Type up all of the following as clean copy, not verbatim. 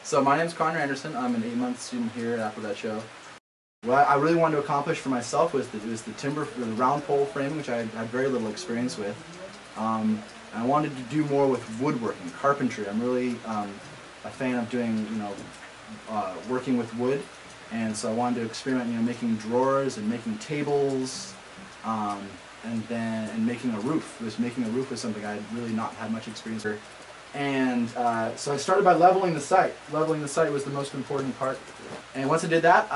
So my name is ConnorAnderson. I'm an 8-month student here at Aprovecho. What I really wanted to accomplish for myself was the round pole framing, which I had very little experience with. And I wanted to do more with woodworking, carpentry. I'm really a fan of doing, working with wood, and so I wanted to experiment, making drawers and making tables, and making a roof. Making a roof was something I had really not had much experience with. And so I started by leveling the site. Leveling the site was the most important part. And once I did that,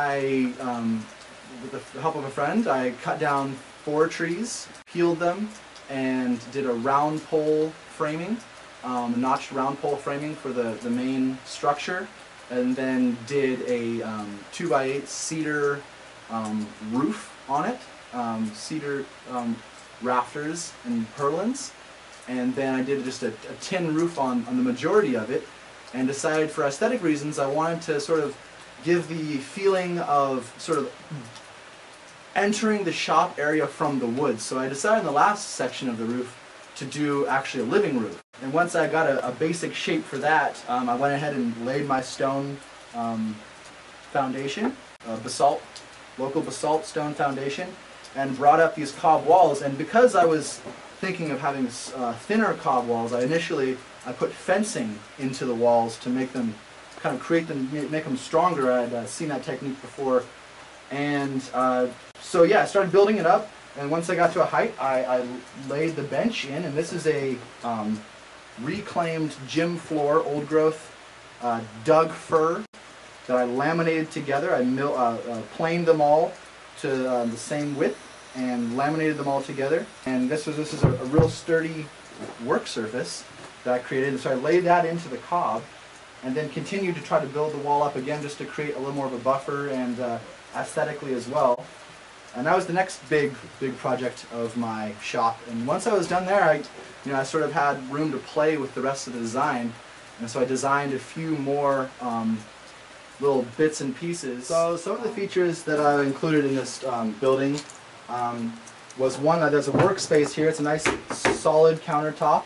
with the help of a friend, I cut down 4 trees, peeled them, and did a round pole framing, notched round pole framing for the main structure, and then did a 2x8 cedar roof on it, cedar rafters and purlins. And then I did just a tin roof on the majority of it, and decided for aesthetic reasons I wanted to sort of give the feeling of sort of entering the shop area from the woods. So I decided in the last section of the roof to do actually a living roof. And once I got a basic shape for that, I went ahead and laid my stone foundation, local basalt stone foundation, and brought up these cob walls. And because I was thinking of having thinner cob walls, I put fencing into the walls to make them kind of make them stronger. I'd seen that technique before, and so yeah, I started building it up. And once I got to a height, I laid the bench in, and this is a reclaimed gym floor, old growth Doug fir that I laminated together. I planed them all to the same width and laminated them all together. And this is a real sturdy work surface that I created. So I laid that into the cob, and then continued to try to build the wall up again, just to create a little more of a buffer and aesthetically as well. And that was the next big project of my shop. And once I was done there, I sort of had room to play with the rest of the design, and so I designed a few more little bits and pieces. So some of the features that I included in this building was one, there's a workspace here. It's a nice solid countertop,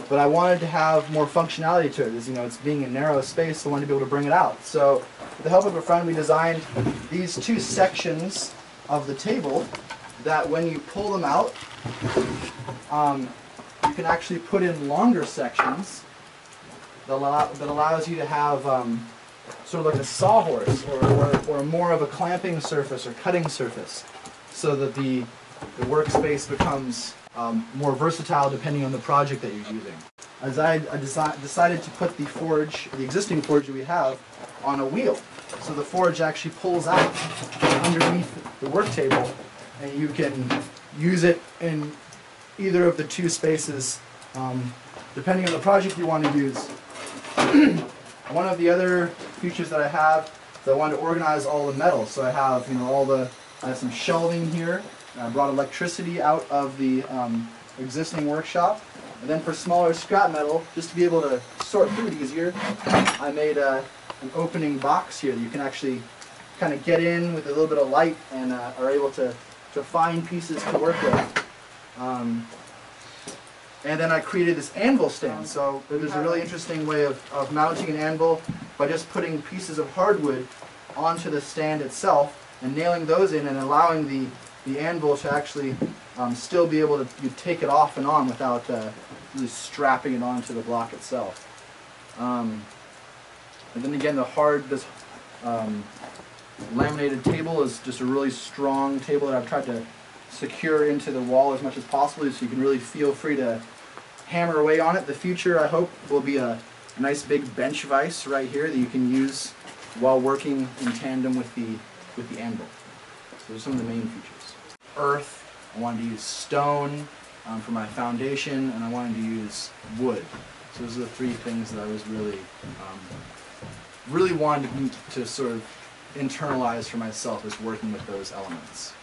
but I wanted to have more functionality to it. It's being a narrow space, so I wanted to be able to bring it out. So with the help of a friend, we designed these 2 sections of the table that when you pull them out, you can actually put in longer sections that allows you to have sort of like a sawhorse or more of a clamping surface or cutting surface, so that the workspace becomes more versatile depending on the project that you're using. As I decided to put the existing forge that we have on a wheel. So the forge actually pulls out underneath the work table, and you can use it in either of the 2 spaces, depending on the project you want to use. One of the other features that I have is I wanted to organize all the metal. So I have, I have some shelving here. I brought electricity out of the existing workshop. And then for smaller scrap metal, just to be able to sort through it easier, I made an opening box here that you can actually kind of get in with a little bit of light, and are able to find pieces to work with. And then I created this anvil stand. So there's a really interesting way of mounting an anvil by just putting pieces of hardwood onto the stand itself and nailing those in, and allowing the anvil to actually still be able to take it off and on without really strapping it onto the block itself. And then again, this laminated table is just a really strong table that I've tried to secure into the wall as much as possible, so you can really feel free to hammer away on it. The future, I hope, will be a nice big bench vise right here that you can use while working in tandem with the anvil. So those are some of the main features. Earth, I wanted to use stone for my foundation, and I wanted to use wood. So those are the 3 things that I was really wanted to sort of internalize for myself, is working with those elements.